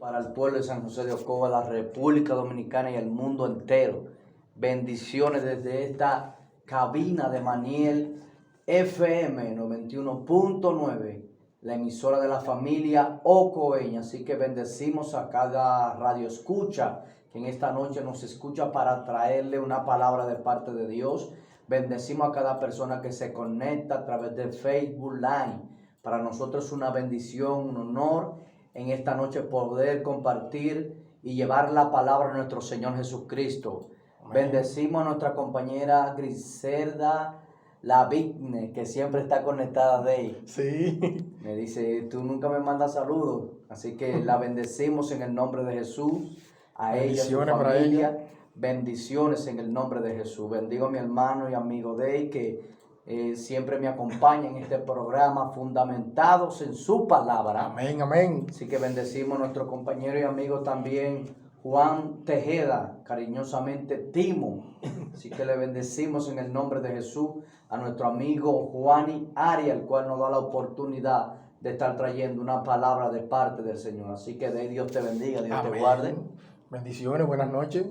para el pueblo de San José de Ocoa, la República Dominicana y el mundo entero. Bendiciones desde esta cabina de Maniel FM 91.9, la emisora de la familia ocoeña. Así que bendecimos a cada radio escucha que en esta noche nos escucha para traerle una palabra de parte de Dios. Bendecimos a cada persona que se conecta a través de Facebook Live. Para nosotros es una bendición, un honor en esta noche poder compartir y llevar la palabra de nuestro Señor Jesucristo. Amén. Bendecimos a nuestra compañera Griselda Lavigne, que siempre está conectada de ahí. Sí. Me dice, tú nunca me mandas saludos. Así que la bendecimos en el nombre de Jesús. A ella, a su familia. Bendiciones en el nombre de Jesús. Bendigo a mi hermano y amigo Dey, que siempre me acompaña en este programa, fundamentados en su palabra. Amén, amén. Así que bendecimos a nuestro compañero y amigo también, Juan Tejeda, cariñosamente Timo. Así que le bendecimos en el nombre de Jesús a nuestro amigo Juani Arias, el cual nos da la oportunidad de estar trayendo una palabra de parte del Señor. Así que de Dios te bendiga, Dios Amén. te guarde. Bendiciones, buenas noches.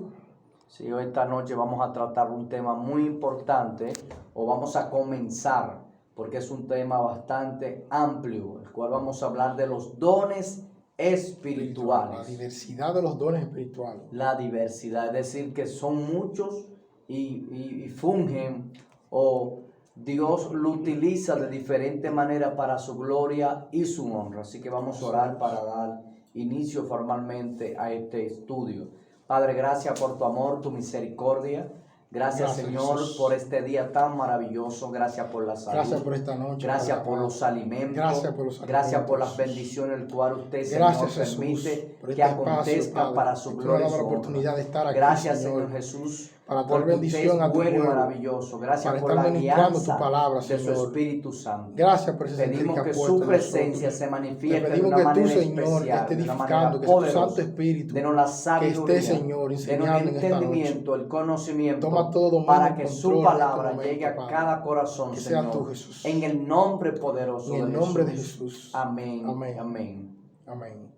Sí, hoy esta noche vamos a tratar un tema muy importante, o vamos a comenzar, porque es un tema bastante amplio, el cual vamos a hablar de los dones espirituales. La diversidad de los dones espirituales. La diversidad, es decir, que son muchos y fungen, o Dios lo utiliza de diferente manera para su gloria y su honra. Así que vamos a orar para dar inicio formalmente a este estudio. Padre, gracias por tu amor, tu misericordia. Gracias, Señor, Jesús, por este día tan maravilloso. Gracias por la salud. Gracias por esta noche. Gracias por los alimentos. Gracias por los alimentos. Gracias por las bendiciones, el cual usted, Gracias, Señor, Jesús, permite por este que acontezca espacio, para su gloria y su la oportunidad de estar aquí, gracias, Señor Jesús, para traer bendición a tu bueno y pueblo, maravilloso. Gracias para por estar la ministrando guianza tu palabra, de su Señor. Espíritu Santo. Gracias por ese Pedimos que puesto su en presencia nosotros. se manifieste Te pedimos de una que tú, manera Señor, que especial, estés de una edificando, manera que tu poderosa. Santo Espíritu Denos la que sabiduría, esté, Señor, denos enseñando el en esta noche. entendimiento, el conocimiento, Toma todo dominio para y que control su en este palabra momento, llegue a Padre. cada corazón, Que sea Señor, tú, Jesús. en el nombre poderoso En el de nombre Jesús. de Jesús. Amén. Amén. Amén. Amén.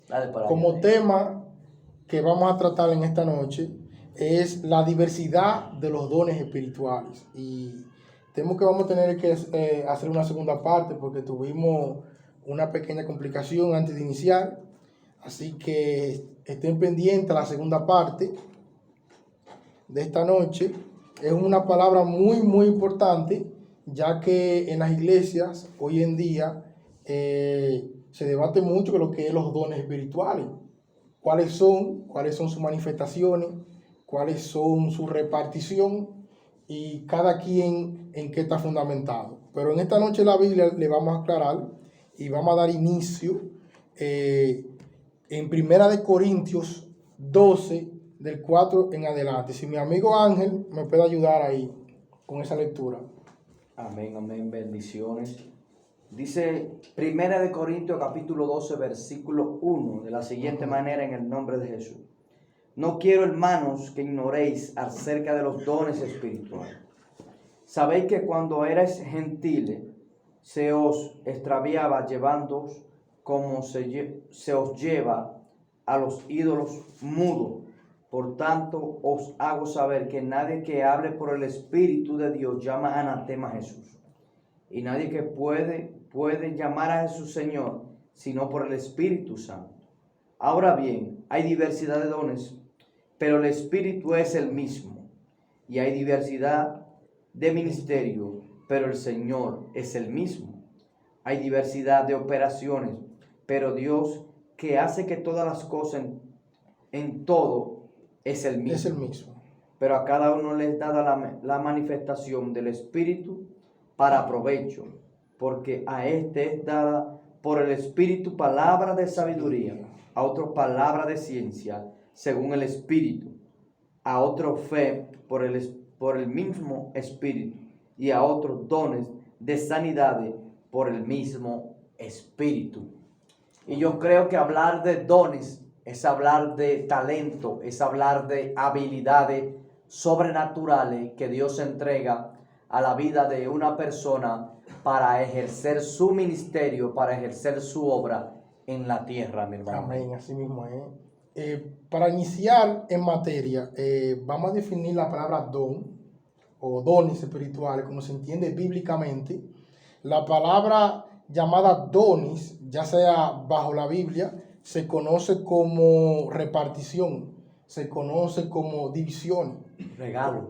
Dale para Como allá. tema que vamos a tratar en esta noche es la diversidad de los dones espirituales. Y temo que vamos a tener que hacer una segunda parte porque tuvimos una pequeña complicación antes de iniciar. Así que estén pendientes a la segunda parte de esta noche. Es una palabra muy importante, ya que en las iglesias hoy en día se debate mucho de lo que es los dones espirituales. ¿Cuáles son sus manifestaciones? ¿Cuáles son su repartición? Y cada quien en qué está fundamentado. Pero en esta noche la Biblia le vamos a aclarar y vamos a dar inicio en 1 Corintios 12, del 4 en adelante. Si mi amigo Ángel me puede ayudar ahí con esa lectura. Amén, amén, bendiciones. Dice 1 Corintios capítulo 12, versículo 1, de la siguiente manera, en el nombre de Jesús. No quiero, hermanos, que ignoréis acerca de los dones espirituales. Sabéis que cuando erais gentiles, se os extraviaba llevándoos como se os lleva a los ídolos mudos. Por tanto, os hago saber que nadie que hable por el Espíritu de Dios llama anatema a Jesús. Y nadie que puede llamar a Jesús Señor, sino por el Espíritu Santo. Ahora bien, hay diversidad de dones, pero el Espíritu es el mismo. Y hay diversidad de ministerio, pero el Señor es el mismo. Hay diversidad de operaciones, pero Dios, que hace que todas las cosas en todo, es el mismo. Es el mismo. Pero a cada uno les da la manifestación del Espíritu para provecho, porque a este es dada por el Espíritu palabra de sabiduría, a otro palabra de ciencia, según el Espíritu, a otro fe por el mismo Espíritu, y a otros dones de sanidades por el mismo Espíritu. Y yo creo que hablar de dones es hablar de talento, es hablar de habilidades sobrenaturales que Dios entrega a la vida de una persona para ejercer su ministerio, para ejercer su obra en la tierra, mi hermano. Amén, así mismo es. Para iniciar en materia, vamos a definir la palabra don o dones espirituales, como se entiende bíblicamente. La palabra llamada dones, ya sea bajo la Biblia, se conoce como repartición, se conoce como división, regalo,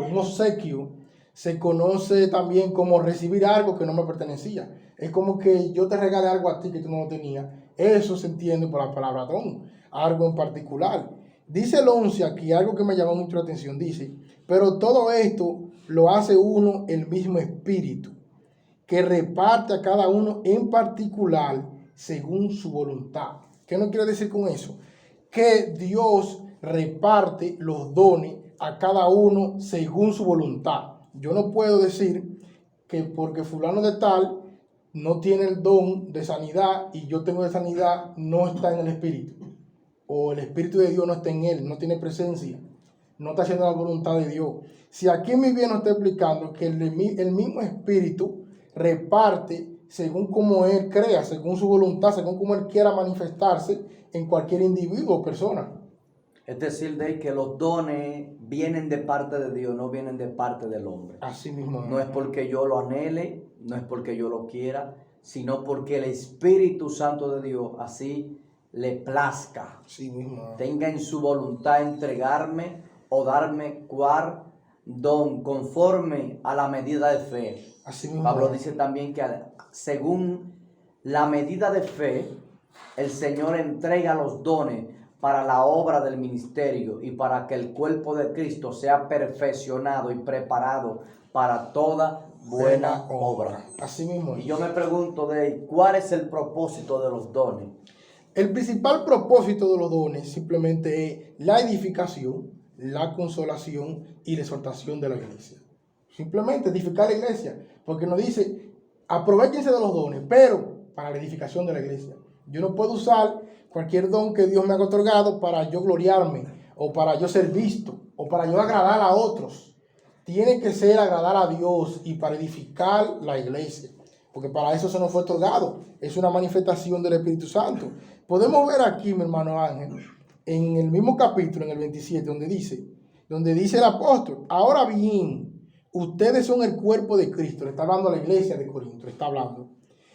un obsequio, se conoce también como recibir algo que no me pertenecía. Es como que yo te regale algo a ti que tú no lo tenías. Eso se entiende por la palabra don, algo en particular. Dice el 11 aquí, algo que me llamó mucho la atención, dice, pero todo esto lo hace uno el mismo espíritu, que reparte a cada uno en particular según su voluntad. ¿Qué no quiere decir con eso? Que Dios reparte los dones a cada uno según su voluntad. Yo no puedo decir que porque fulano de tal no tiene el don de sanidad y yo tengo de sanidad, no está en el espíritu. O el espíritu de Dios no está en él, no tiene presencia, no está haciendo la voluntad de Dios. Si aquí mi bien nos está explicando que el mismo espíritu reparte según como él crea, según su voluntad, según como él quiera manifestarse en cualquier individuo o persona. Es decir, de que los dones vienen de parte de Dios, no vienen de parte del hombre. Así mismo. No es porque yo lo anhele, no es porque yo lo quiera, sino porque el Espíritu Santo de Dios así le plazca. Así mismo. Tenga en su voluntad entregarme o darme cual don conforme a la medida de fe. Así mismo. Pablo dice también que según la medida de fe, el Señor entrega los dones para la obra del ministerio y para que el cuerpo de Cristo sea perfeccionado y preparado para toda buena obra. Así mismo. Y yo me pregunto ¿cuál es el propósito de los dones? El principal propósito de los dones simplemente es la edificación, la consolación y la exhortación de la iglesia. Simplemente edificar la iglesia, porque nos dice, aprovéchense de los dones, pero para la edificación de la iglesia. Yo no puedo usar cualquier don que Dios me ha otorgado para yo gloriarme, o para yo ser visto, o para yo agradar a otros. Tiene que ser agradar a Dios y para edificar la iglesia, porque para eso se nos fue otorgado. Es una manifestación del Espíritu Santo. Podemos ver aquí, mi hermano Ángel, en el mismo capítulo, en el 27, donde dice el apóstol, ahora bien, ustedes son el cuerpo de Cristo. Le está hablando a la iglesia de Corinto, le está hablando.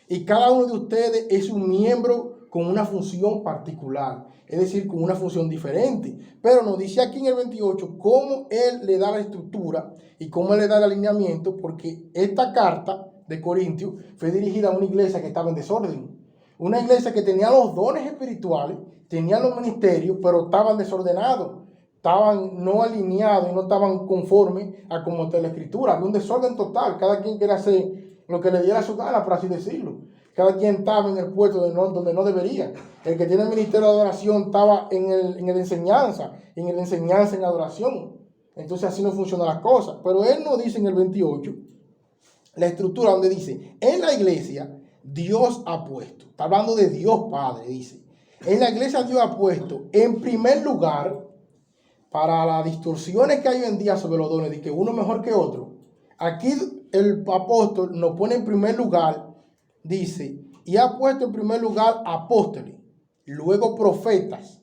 Y cada uno de ustedes es un miembro con una función particular, es decir, con una función diferente. Pero nos dice aquí en el 28 cómo él le da la estructura y cómo él le da el alineamiento, porque esta carta de Corintios fue dirigida a una iglesia que estaba en desorden. Una iglesia que tenía los dones espirituales, tenía los ministerios, pero estaban desordenados, estaban no alineados y no estaban conformes a como está la escritura. Había un desorden total, cada quien quería hacer lo que le diera su gana, por así decirlo. Cada quien estaba en el puesto donde no debería. El que tiene el ministerio de adoración estaba en el enseñanza, en adoración. Entonces así no funcionan las cosas. Pero él nos dice en el 28, la estructura donde dice, en la iglesia Dios ha puesto, está hablando de Dios Padre, dice, en la iglesia Dios ha puesto en primer lugar, para las distorsiones que hay hoy en día sobre los dones, de que uno mejor que otro, aquí el apóstol nos pone en primer lugar, dice, y ha puesto en primer lugar apóstoles, luego profetas,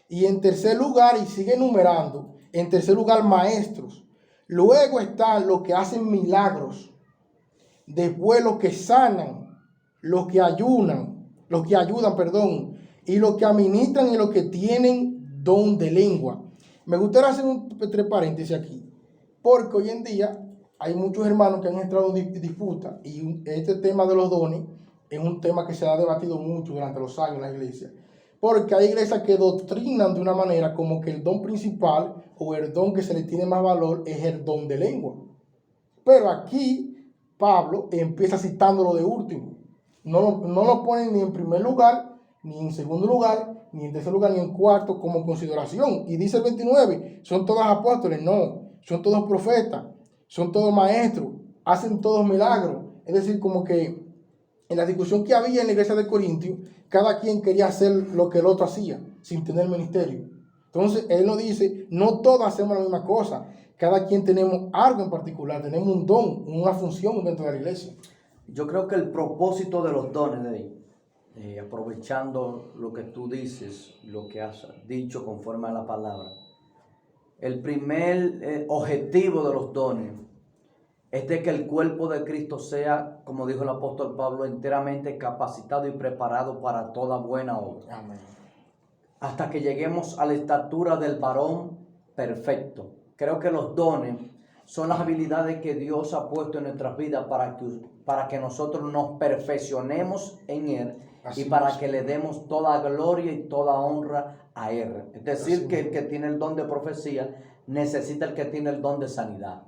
y en tercer lugar, y sigue enumerando, en tercer lugar maestros, luego están los que hacen milagros, después los que sanan, los que ayudan, y los que administran y los que tienen don de lengua. Me gustaría hacer entre paréntesis aquí, porque hoy en día hay muchos hermanos que han entrado en disputa y este tema de los dones es un tema que se ha debatido mucho durante los años en la iglesia, porque hay iglesias que doctrinan de una manera como que el don principal o el don que se le tiene más valor es el don de lengua. Pero aquí Pablo empieza citándolo de último. No lo ponen ni en primer lugar, ni en segundo lugar, ni en tercer lugar, ni en cuarto como consideración. Y dice el 29, son todos apóstoles. No, son todos profetas, son todos maestros, hacen todos milagros. Es decir, como que en la discusión que había en la iglesia de Corintios, cada quien quería hacer lo que el otro hacía, sin tener ministerio. Entonces, él nos dice, no todos hacemos la misma cosa. Cada quien tenemos algo en particular, tenemos un don, una función dentro de la iglesia. Yo creo que el propósito de los dones aprovechando lo que tú dices, lo que has dicho conforme a la palabra. El primer objetivo de los dones es de que el cuerpo de Cristo sea, como dijo el apóstol Pablo, enteramente capacitado y preparado para toda buena obra. Amén. Hasta que lleguemos a la estatura del varón perfecto. Creo que los dones son las habilidades que Dios ha puesto en nuestras vidas para que nosotros nos perfeccionemos en Él. Así Y para es. que le demos toda gloria y toda honra a Él. Es decir, Así que el es. que tiene el don de profecía necesita el que tiene el don de sanidad.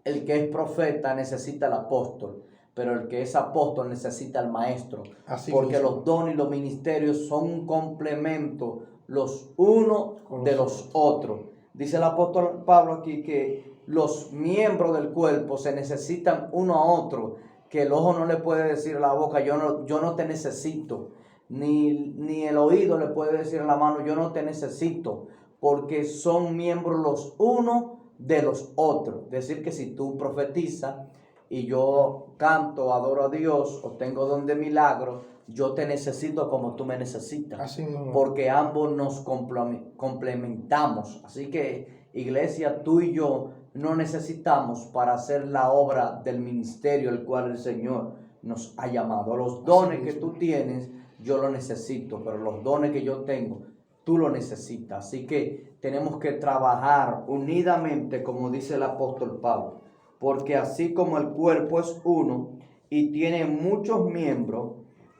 El que es profeta necesita el apóstol, pero el que es apóstol necesita el maestro. Así Porque mismo. los dones y los ministerios son un complemento los unos Con de los los otros. Dice el apóstol Pablo aquí que los miembros del cuerpo se necesitan uno a otro, que el ojo no le puede decir a la boca, yo no te necesito, ni el oído le puede decir a la mano, yo no te necesito, porque son miembros los unos de los otros. Es decir, que si tú profetizas y yo canto, adoro a Dios o tengo don de milagro, yo te necesito como tú me necesitas. Así mismo. Porque ambos nos complementamos. Así que, iglesia, tú y yo no necesitamos para hacer la obra del ministerio el cual el Señor nos ha llamado. Los dones que tú tienes, yo los necesito, pero los dones que yo tengo, tú los necesitas. Así que tenemos que trabajar unidamente, como dice el apóstol Pablo, porque así como el cuerpo es uno y tiene muchos miembros,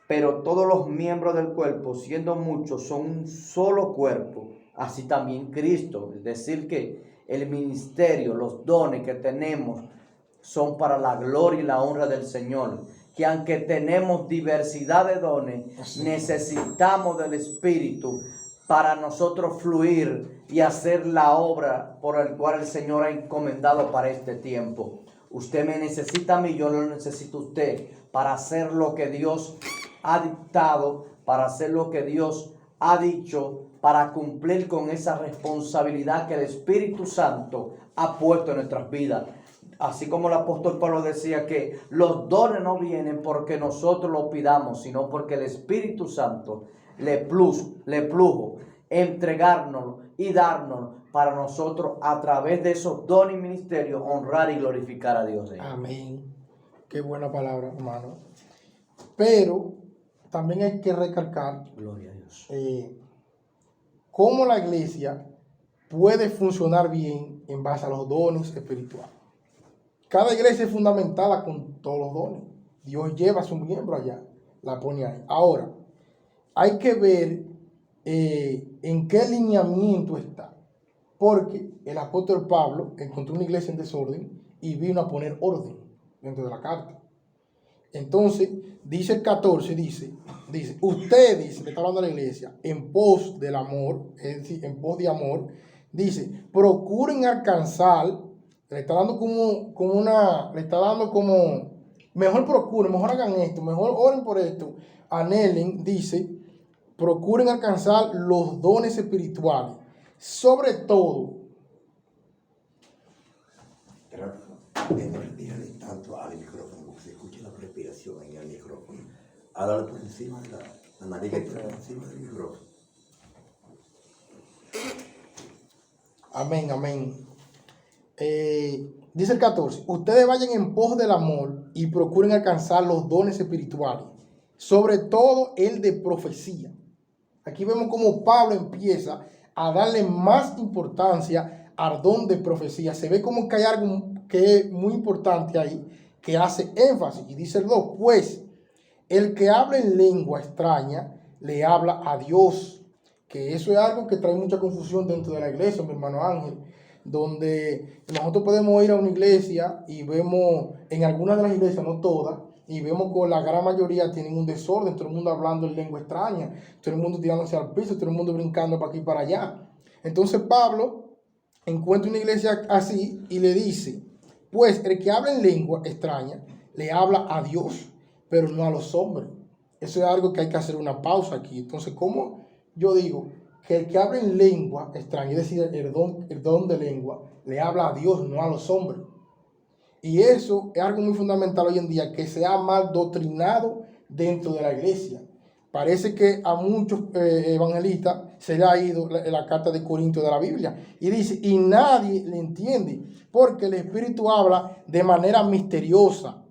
pero todos los miembros del cuerpo, siendo muchos, son un solo cuerpo, así también Cristo. Es decir, que el ministerio, los dones que tenemos son para la gloria y la honra del Señor. Que aunque tenemos diversidad de dones, necesitamos del Espíritu para nosotros fluir y hacer la obra por la cual el Señor ha encomendado para este tiempo. Usted me necesita a mí, yo lo necesito a usted para hacer lo que Dios ha dictado, para hacer lo que Dios ha dicho, para cumplir con esa responsabilidad que el Espíritu Santo ha puesto en nuestras vidas. Así como el apóstol Pablo decía que los dones no vienen porque nosotros los pidamos, sino porque el Espíritu Santo le plujo entregárnoslo y dárnoslo para nosotros a través de esos dones y ministerios honrar y glorificar a Dios. Amén. Qué buena palabra, hermano. Pero también hay que recalcar Gloria a Dios. cómo la iglesia puede funcionar bien en base a los dones espirituales. Cada iglesia es fundamentada con todos los dones. Dios lleva a su miembro allá, la pone ahí. Ahora, hay que ver en qué lineamiento está. Porque el apóstol Pablo encontró una iglesia en desorden y vino a poner orden dentro de la carta. Entonces, dice el 14, dice, ustedes, le está hablando a la iglesia, en pos del amor, es decir, en pos de amor, dice, procuren alcanzar, le está dando mejor procuren, mejor hagan esto, mejor oren por esto, anhelen, dice, procuren alcanzar los dones espirituales, sobre todo. Respírale tanto al micrófono, porque se escucha la respiración en el micrófono. Háblale por encima de la nariz, por encima del micrófono. Amén, amén. Dice el 14, ustedes vayan en pos del amor y procuren alcanzar los dones espirituales, sobre todo el de profecía. Aquí vemos cómo Pablo empieza a darle más importancia al don de profecía. Se ve como que hay algo que es muy importante ahí, que hace énfasis. Y dice el 2, pues el que habla en lengua extraña le habla a Dios. Que eso es algo que trae mucha confusión dentro de la iglesia, mi hermano Ángel. Donde nosotros podemos ir a una iglesia y vemos, en algunas de las iglesias, no todas, y vemos que la gran mayoría tienen un desorden, todo el mundo hablando en lengua extraña, todo el mundo tirándose al piso, todo el mundo brincando para aquí y para allá. Entonces Pablo encuentra una iglesia así y le dice, pues el que habla en lengua extraña le habla a Dios, pero no a los hombres. Eso es algo que hay que hacer una pausa aquí. Entonces, ¿cómo yo digo que el que habla en lengua extraña, es decir, el don de lengua, le habla a Dios, no a los hombres? Y eso es algo muy fundamental hoy en día, que se ha mal doctrinado dentro de la iglesia. Parece que a muchos evangelistas se le ha ido la carta de Corintios de la Biblia. Y dice, y nadie le entiende, porque el Espíritu habla de manera misteriosa.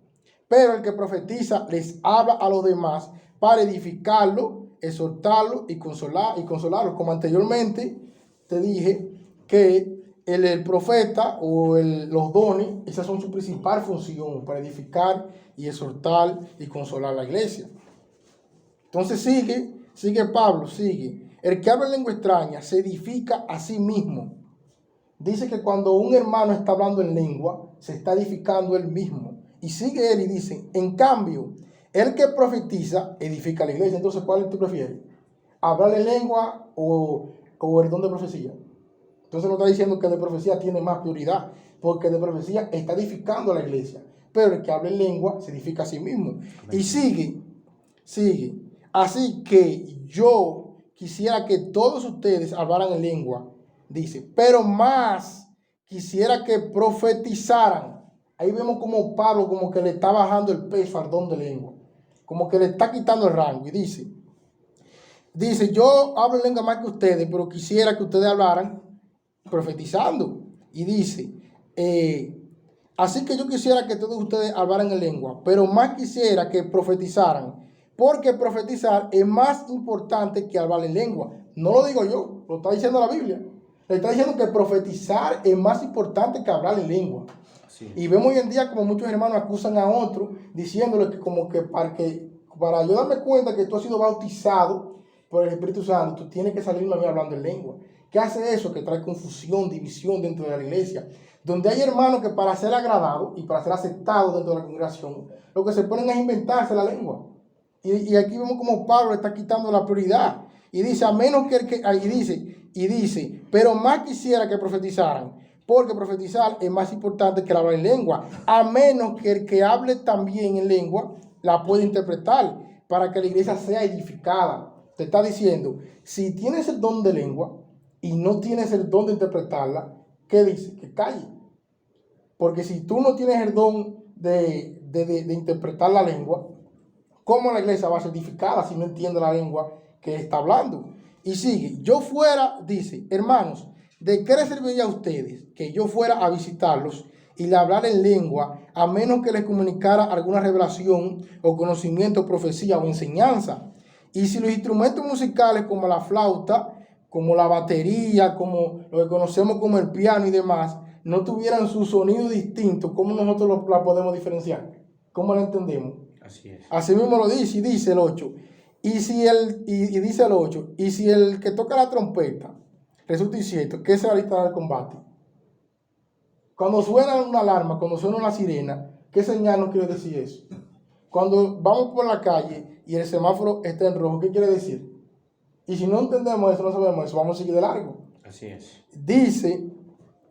Pero el que profetiza les habla a los demás para edificarlo, exhortarlo y consolarlo. Como anteriormente te dije que el profeta o los dones, esas son su principal función, para edificar y exhortar y consolar a la iglesia. Entonces sigue Pablo, sigue. El que habla en lengua extraña se edifica a sí mismo. Dice que cuando un hermano está hablando en lengua, se está edificando él mismo. Y sigue él y dice, en cambio, el que profetiza edifica a la iglesia. Entonces, ¿cuál tú prefieres? ¿Hablar en lengua o el don de profecía? Entonces no está diciendo que el de profecía tiene más prioridad, porque el de profecía está edificando a la iglesia. Pero el que habla en lengua se edifica a sí mismo. Y sigue. Así que yo quisiera que todos ustedes hablaran en lengua, dice, pero más quisiera que profetizaran. Ahí vemos como Pablo como que le está bajando el peso al don de lengua, como que le está quitando el rango. Y dice, yo hablo en lengua más que ustedes, pero quisiera que ustedes hablaran profetizando. Y dice, así que yo quisiera que todos ustedes hablaran en lengua, pero más quisiera que profetizaran, porque profetizar es más importante que hablar en lengua. No lo digo yo, lo está diciendo la Biblia. Le está diciendo que profetizar es más importante que hablar en lengua. Sí. Y vemos hoy en día como muchos hermanos acusan a otros, diciéndole que como que para yo darme cuenta que tú has sido bautizado por el Espíritu Santo, tú tienes que salirme a mí hablando en lengua. ¿Qué hace eso? Que trae confusión, división dentro de la iglesia. Donde hay hermanos que para ser agradados y para ser aceptados dentro de la congregación, lo que se ponen es inventarse la lengua. Y aquí vemos como Pablo está quitando la prioridad. Y dice, a menos que dice, pero más quisiera que profetizaran, porque profetizar es más importante que hablar en lengua, a menos que el que hable también en lengua la pueda interpretar, para que la iglesia sea edificada. Te está diciendo, si tienes el don de lengua y no tienes el don de interpretarla, ¿qué dice? Que calle. Porque si tú no tienes el don de interpretar la lengua, ¿cómo la iglesia va a ser edificada si no entiende la lengua que está hablando? Y sigue, dice, hermanos, ¿de qué les serviría a ustedes que yo fuera a visitarlos y le hablara en lengua, a menos que les comunicara alguna revelación o conocimiento, profecía o enseñanza? Y si los instrumentos musicales como la flauta, como la batería, como lo que conocemos como el piano y demás, no tuvieran su sonido distinto, ¿cómo nosotros la podemos diferenciar? ¿Cómo la entendemos? Así es. Así mismo lo dice, y dice el 8. Dice el 8, y si el que toca la trompeta resulta incierto, ¿qué se va a alistar al combate? Cuando suena una alarma, cuando suena una sirena, ¿qué señal nos quiere decir eso? Cuando vamos por la calle y el semáforo está en rojo, ¿qué quiere decir? Y si no entendemos eso, no sabemos eso, vamos a seguir de largo. Así es. Dice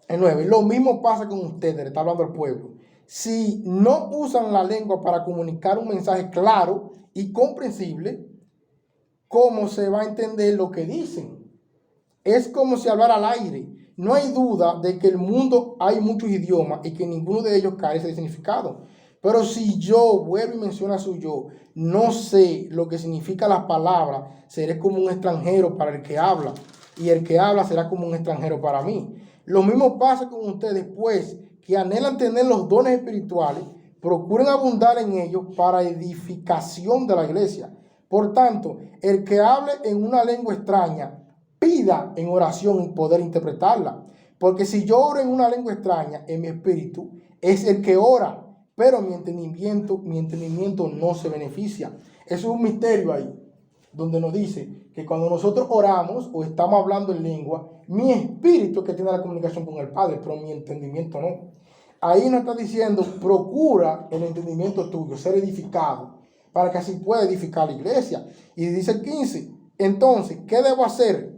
el 9, lo mismo pasa con ustedes, le está hablando al pueblo. Si no usan la lengua para comunicar un mensaje claro y comprensible, ¿cómo se va a entender lo que dicen? Es como si hablara al aire. No hay duda de que en el mundo hay muchos idiomas y que ninguno de ellos carece de significado. Pero si yo, vuelvo y menciono a su yo, no sé lo que significa las palabras, seré como un extranjero para el que habla, y el que habla será como un extranjero para mí. Lo mismo pasa con ustedes, pues, que anhelan tener los dones espirituales, procuren abundar en ellos para edificación de la iglesia. Por tanto, el que hable en una lengua extraña, pida en oración poder interpretarla. Porque si yo oro en una lengua extraña, en mi espíritu, es el que ora, pero mi entendimiento no se beneficia. Eso es un misterio ahí, donde nos dice que cuando nosotros oramos o estamos hablando en lengua, mi espíritu es que tiene la comunicación con el Padre, pero mi entendimiento no. Ahí nos está diciendo, procura el entendimiento tuyo, ser edificado, para que así pueda edificar la iglesia. Y dice el 15, entonces, ¿qué debo hacer?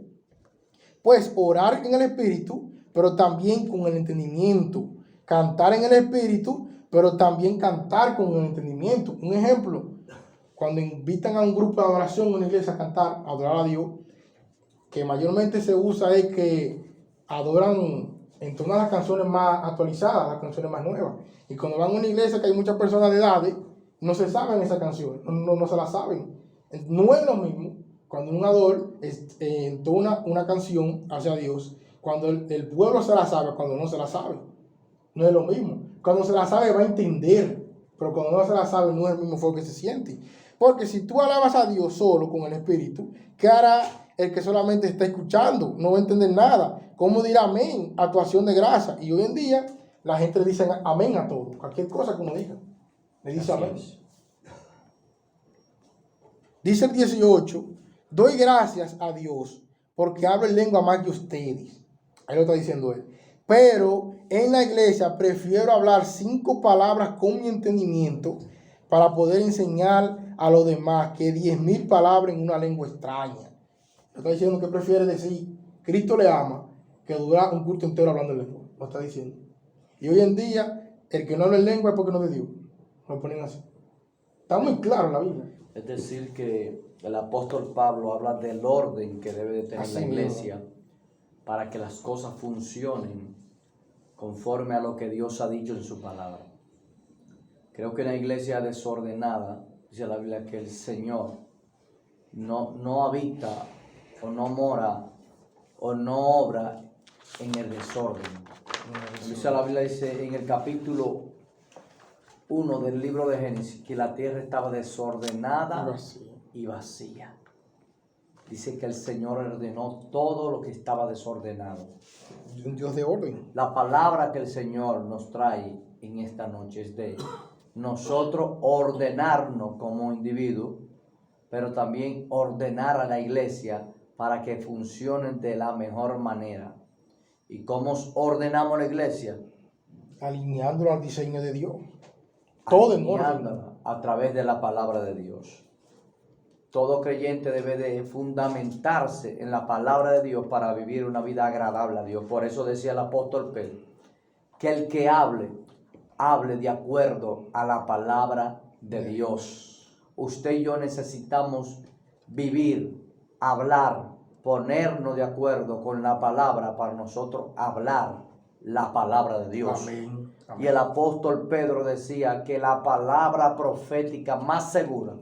Pues orar en el espíritu, pero también con el entendimiento. Cantar en el espíritu, pero también cantar con el entendimiento. Un ejemplo, cuando invitan a un grupo de adoración en una iglesia a cantar, a adorar a Dios, que mayormente se usa es que adoran en todas las canciones más actualizadas, las canciones más nuevas. Y cuando van a una iglesia que hay muchas personas de edades, no se saben esa canción, no se la saben. No es lo mismo cuando un adorador entona una canción hacia Dios, cuando el pueblo se la sabe, cuando no se la sabe. No es lo mismo. Cuando se la sabe va a entender, pero cuando no se la sabe no es el mismo fuego que se siente. Porque si tú alabas a Dios solo con el Espíritu, ¿qué hará el que solamente está escuchando? No va a entender nada. ¿Cómo dirá amén a tu acción de gracia? Y hoy en día la gente le dice amén a todo. Cualquier cosa que uno diga, le dice Así amén. es. Dice el 18, doy gracias a Dios porque hablo en lengua más que ustedes. Ahí lo está diciendo él. Pero en la iglesia prefiero hablar 5 palabras con mi entendimiento para poder enseñar a los demás que 10,000 palabras en una lengua extraña. Lo está diciendo que prefiere decir, Cristo le ama, que durar un culto entero hablando en lengua. Lo está diciendo. Y hoy en día, el que no habla en lengua es porque no es de Dios. Lo ponen así. Está muy claro en la Biblia. Es decir, que el apóstol Pablo habla del orden que debe de tener Así la mismo. iglesia para que las cosas funcionen conforme a lo que Dios ha dicho en su palabra. Creo que una iglesia desordenada, dice la Biblia, que el Señor no habita o no mora o no obra en el desorden. Dice la Biblia, dice en el capítulo 1 del libro de Génesis, que la tierra estaba desordenada y vacía. Dice que el Señor ordenó todo lo que estaba desordenado. Un Dios de orden. La palabra que el Señor nos trae en esta noche es de nosotros ordenarnos como individuos, pero también ordenar a la iglesia para que funcione de la mejor manera. ¿Y cómo ordenamos la iglesia? Alineándolo al diseño de Dios. Todo en orden. Alineándola a través de la palabra de Dios. Todo creyente debe de fundamentarse en la palabra de Dios para vivir una vida agradable a Dios. Por eso decía el apóstol Pedro, que el que hable de acuerdo a la palabra de Dios. Usted y yo necesitamos vivir, hablar, ponernos de acuerdo con la palabra para nosotros hablar la palabra de Dios. Amén. Amén. Y el apóstol Pedro decía que la palabra profética más segura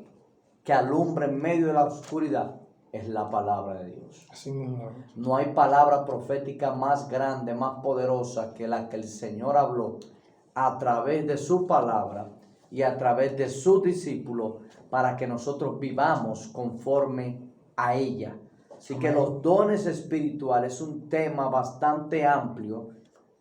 que alumbra en medio de la oscuridad es la palabra de Dios. Así mismo. No hay palabra profética más grande, más poderosa que la que el Señor habló a través de su palabra y a través de sus discípulos para que nosotros vivamos conforme a ella. Así que los dones espirituales es un tema bastante amplio,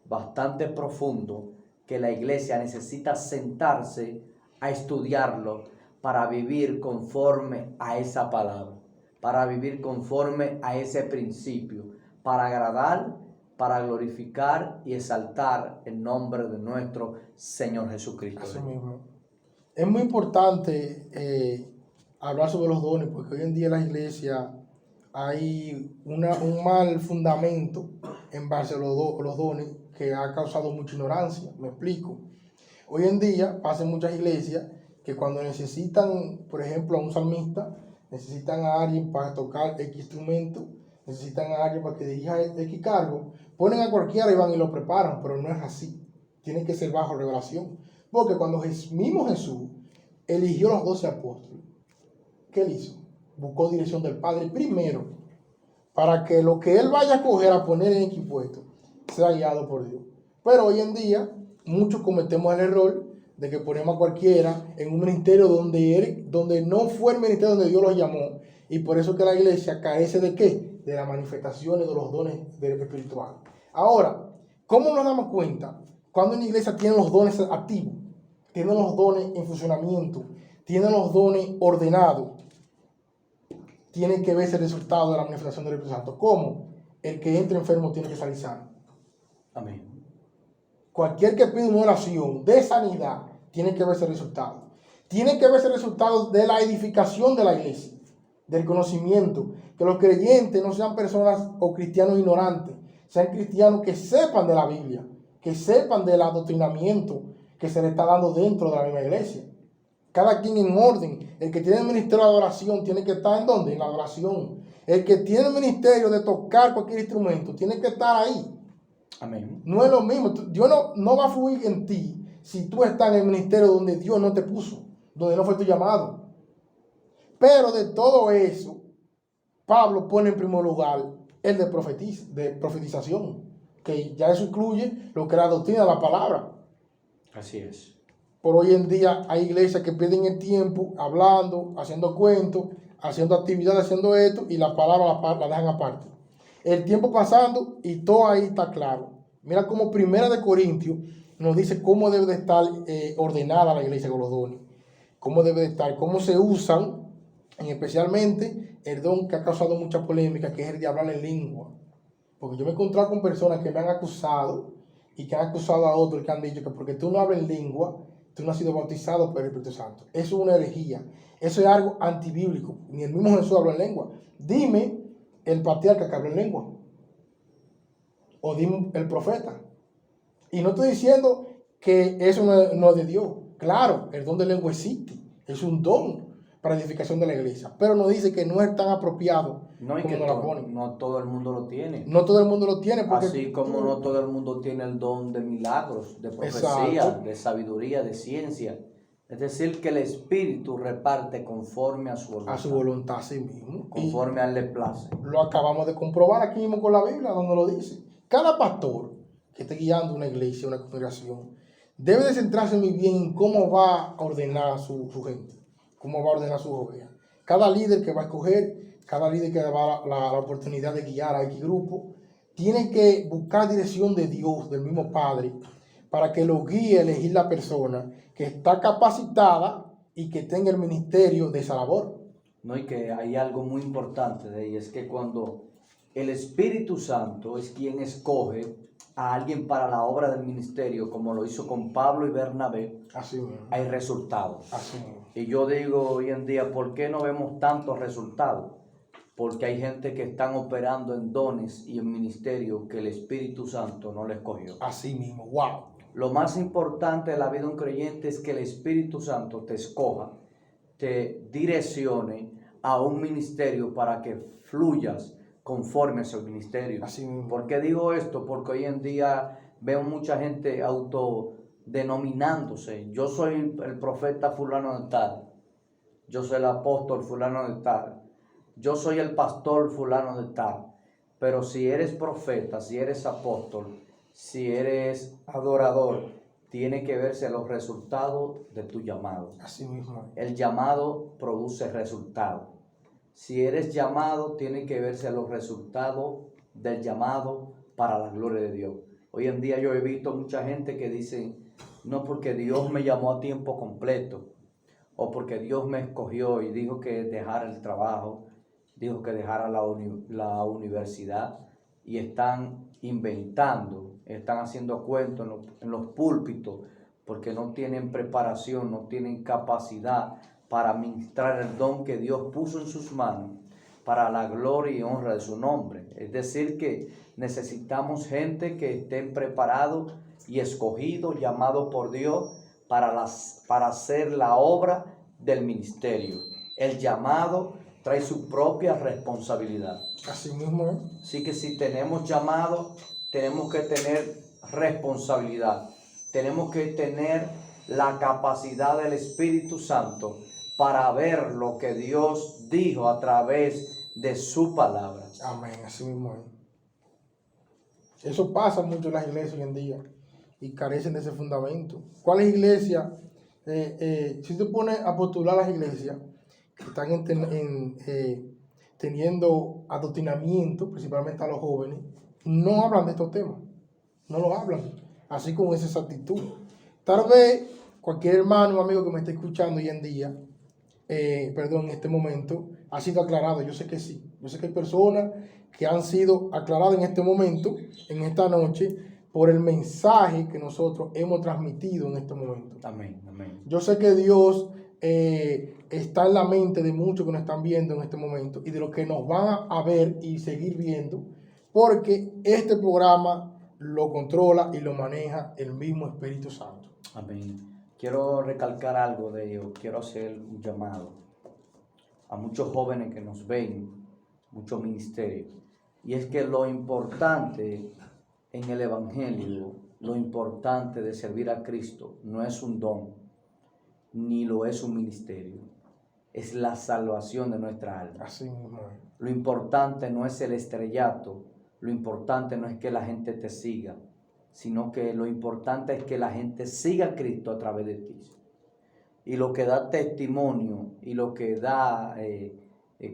bastante profundo, que la iglesia necesita sentarse a estudiarlo para vivir conforme a esa palabra, para vivir conforme a ese principio, para agradar, para glorificar y exaltar el nombre de nuestro Señor Jesucristo. Así mismo. Es muy importante hablar sobre los dones, porque hoy en día en la iglesia hay un mal fundamento en base a los dones que ha causado mucha ignorancia. Me explico. Hoy en día pasa en muchas iglesias que cuando necesitan, por ejemplo, a un salmista, necesitan a alguien para tocar X instrumento, necesitan a alguien para que dirija X cargo, ponen a cualquiera y van y lo preparan, pero no es así. Tiene que ser bajo revelación. Porque cuando mismo Jesús eligió los 12 apóstoles, ¿qué él hizo? Buscó dirección del Padre primero, para que lo que él vaya a coger a poner en X puesto sea guiado por Dios. Pero hoy en día, muchos cometemos el error de que ponemos a cualquiera en un ministerio donde no fue el ministerio donde Dios los llamó. Y por eso que la iglesia carece de ¿qué? De las manifestaciones de los dones espirituales. Ahora, ¿cómo nos damos cuenta? Cuando una iglesia tiene los dones activos, tiene los dones en funcionamiento, tiene los dones ordenados, tiene que verse el resultado de la manifestación del Espíritu Santo. ¿Cómo? El que entra enfermo tiene que salir sano. Amén. Cualquier que pida una oración de sanidad, tiene que verse el resultado. Tiene que verse el resultado de la edificación de la iglesia, del conocimiento. Que los creyentes no sean personas o cristianos ignorantes, sean cristianos que sepan de la Biblia, que sepan del adoctrinamiento que se le está dando dentro de la misma iglesia. Cada quien en orden. El que tiene el ministerio de adoración tiene que estar ¿en dónde? En la adoración. El que tiene el ministerio de tocar cualquier instrumento tiene que estar ahí. Amén. No es lo mismo. Dios no va a fluir en ti si tú estás en el ministerio donde Dios no te puso, donde no fue tu llamado. Pero de todo eso, Pablo pone en primer lugar el de profetización, que ya eso incluye lo que es la doctrina de la palabra. Así es. Por hoy en día hay iglesias que pierden el tiempo hablando, haciendo cuentos, haciendo actividades, haciendo esto, y la palabra la dejan aparte. El tiempo pasando y todo ahí está claro. Mira cómo Primera de Corintios nos dice cómo debe de estar ordenada la iglesia con los dones. Cómo debe de estar, cómo se usan, especialmente el don que ha causado mucha polémica, que es el de hablar en lengua. Porque yo me he encontrado con personas que me han acusado y que han acusado a otros que han dicho que porque tú no hablas en lengua, tú no has sido bautizado por el Espíritu Santo. Eso es una herejía. Eso es algo antibíblico. Ni el mismo Jesús habló en lengua. Dime el patriarca que habló en lengua. O dime el profeta. Y no estoy diciendo que eso no es de Dios. Claro, el don de lengua existe. Es un don para edificación de la iglesia. Pero nos dice que no es tan apropiado No, y como que nos la ponen. no todo el mundo lo tiene. No todo el mundo lo tiene. Porque Así como no todo el mundo tiene el don de milagros, de profecía, Exacto. de sabiduría, de ciencia. Es decir, que el Espíritu reparte conforme a su voluntad. A su voluntad, sí mismo. Conforme a él le place. Lo acabamos de comprobar aquí mismo con la Biblia, donde lo dice. Cada pastor que esté guiando una iglesia, una congregación, debe de centrarse muy bien en cómo va a ordenar a su gente, cómo va a ordenar su oveja. Cada líder que va a escoger, cada líder que va la oportunidad de guiar a X grupo, tiene que buscar dirección de Dios, del mismo Padre, para que lo guíe a elegir la persona que está capacitada y que tenga el ministerio de esa labor. No, y que hay algo muy importante de ahí, es que cuando el Espíritu Santo es quien escoge a alguien para la obra del ministerio, como lo hizo con Pablo y Bernabé, Así mismo. hay resultados. Así mismo. Y yo digo hoy en día, ¿por qué no vemos tantos resultados? Porque hay gente que están operando en dones y en ministerio que el Espíritu Santo no les escogió. Así mismo, wow. Lo más importante de la vida de un creyente es que el Espíritu Santo te escoja, te direccione a un ministerio para que fluyas conforme a ese ministerio. Así mismo. ¿Por qué digo esto? Porque hoy en día veo mucha gente autodenominándose. Yo soy el profeta fulano de tal. Yo soy el apóstol fulano de tal. Yo soy el pastor fulano de tal. Pero si eres profeta, si eres apóstol, si eres adorador, tiene que verse los resultados de tu llamado. Así mismo. El llamado produce resultados. Si eres llamado, tiene que verse los resultados del llamado para la gloria de Dios. Hoy en día yo he visto mucha gente que dice, no, porque Dios me llamó a tiempo completo, o porque Dios me escogió y dijo que dejara el trabajo, dijo que dejara la universidad, y están inventando, están haciendo cuentos en los púlpitos, porque no tienen preparación, no tienen capacidad para ministrar el don que Dios puso en sus manos para la gloria y honra de su nombre. Es decir, que necesitamos gente que estén preparados y escogidos, llamados por Dios para hacer la obra del ministerio. El llamado trae su propia responsabilidad. Así mismo es. Así que si tenemos llamado, tenemos que tener responsabilidad. Tenemos que tener la capacidad del Espíritu Santo para ver lo que Dios dijo a través de su palabra. Amén, así mismo es. Eso pasa mucho en las iglesias hoy en día y carecen de ese fundamento. ¿Cuáles iglesias? Si te pones a postular las iglesias que están teniendo adoctrinamiento, principalmente a los jóvenes, no hablan de estos temas, no lo hablan, así con esa actitud. Tal vez cualquier hermano o amigo que me esté escuchando hoy en día, en este momento, ha sido aclarado. Yo sé que sí. Yo sé que hay personas que han sido aclaradas en este momento, en esta noche, por el mensaje que nosotros hemos transmitido en este momento. Amén, amén. Yo sé que Dios está en la mente de muchos que nos están viendo en este momento y de los que nos van a ver y seguir viendo, porque este programa lo controla y lo maneja el mismo Espíritu Santo. Amén. Quiero recalcar algo de ello. Quiero hacer un llamado a muchos jóvenes que nos ven, muchos ministerios. Y es que lo importante en el Evangelio, lo importante de servir a Cristo, no es un don, ni lo es un ministerio. es la salvación de nuestra alma. Así mismo es. Lo importante no es el estrellato, lo importante no es que la gente te siga, sino que lo importante es que la gente siga a Cristo a través de ti. Y lo que da testimonio y lo que da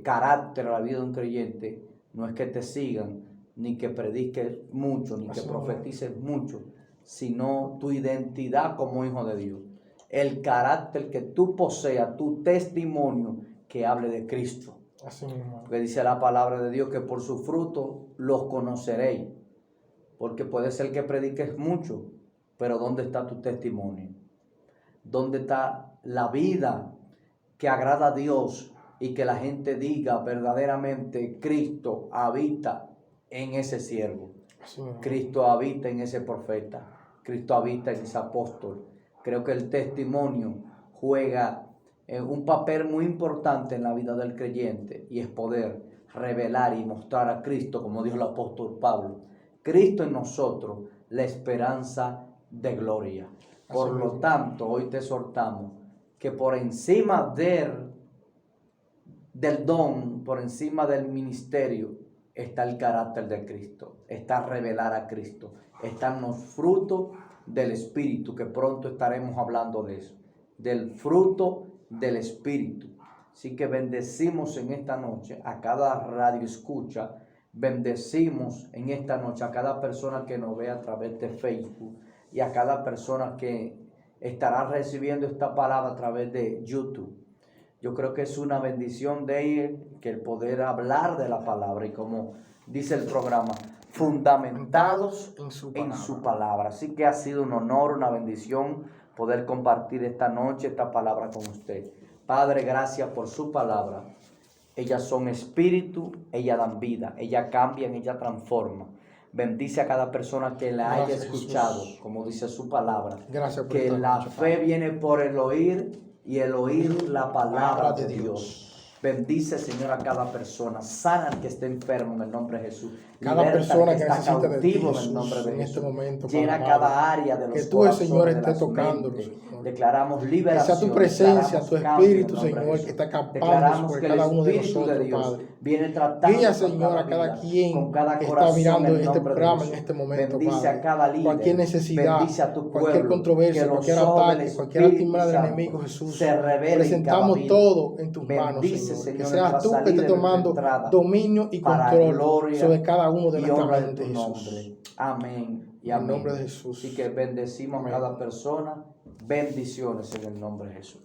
carácter a la vida de un creyente no es que te sigan, ni que prediques mucho, ni que Así profetices mucho, sino tu identidad como hijo de Dios. El carácter que tú poseas, tu testimonio que hable de Cristo. Así mismo es. Porque dice la palabra de Dios que por su fruto los conoceréis. Porque puede ser que prediques mucho, pero ¿dónde está tu testimonio? ¿Dónde está la vida que agrada a Dios y que la gente diga verdaderamente Cristo habita en ese siervo? Así mismo. Cristo habita en ese profeta, Cristo habita en ese apóstol. Creo que el testimonio juega un papel muy importante en la vida del creyente y es poder revelar y mostrar a Cristo, como dijo el apóstol Pablo, Cristo en nosotros, la esperanza de gloria. Por Así lo mismo. tanto, hoy te exhortamos que por encima del don, por encima del ministerio, está el carácter de Cristo, está revelar a Cristo, están los frutos del Espíritu, que pronto estaremos hablando de eso, del fruto del Espíritu. Así que bendecimos en esta noche a cada radio escucha, bendecimos en esta noche a cada persona que nos ve a través de Facebook y a cada persona que estará recibiendo esta palabra a través de YouTube. Yo creo que es una bendición de él que el poder hablar de la palabra y como dice el programa, fundamentados en su palabra. Así que ha sido un honor, una bendición poder compartir esta noche esta palabra con usted. Padre, gracias por su palabra. Ellas son espíritu, ellas dan vida, ellas cambian, ellas transforman. Bendice a cada persona que la haya escuchado, Jesús. como dice su palabra. Gracias por Que esta la noche, fe Padre. viene por el oír y el oír la palabra de Dios. Bendice, Señor, a cada persona. Sana al que esté enfermo en el nombre de Jesús. Cada Liberta persona al que está necesita de ti, cautivo en el Jesús, nombre de en Jesús. este momento, Llena Padre cada amado. área de los Que tú, el Señor, corazones, de estés las tocándolos, mentes. Señor. Declaramos Que liberación. sea tu presencia, declaramos tu cambio en el Espíritu, nombre de Señor, Jesús. que está escapándose Declaramos por que el cada uno de Espíritu de nosotros, Dios Padre. viene tratando Guía, con Señor, cada a cada vida, quien con cada que está corazón mirando en el este nombre de programa en Jesús. este momento, Bendice Padre. a cada líder. Cualquier necesidad, Bendice a tu cualquier pueblo. controversia, Que los cualquier ojos del ataque, cualquier Espíritu lastimada del Santo enemigo, Jesús, se revelen en cada presentamos vida. todo en tus manos, Bendice, Señor. Que Señor, seas nuestra tú que salida y estés nuestra tomando entrada dominio y para control gloria sobre cada uno de y nuestra honra de mente, tu Jesús. nombre. Amén y En el amén. nombre de Jesús. Así que bendecimos Amén. a cada persona. Bendiciones en el nombre de Jesús.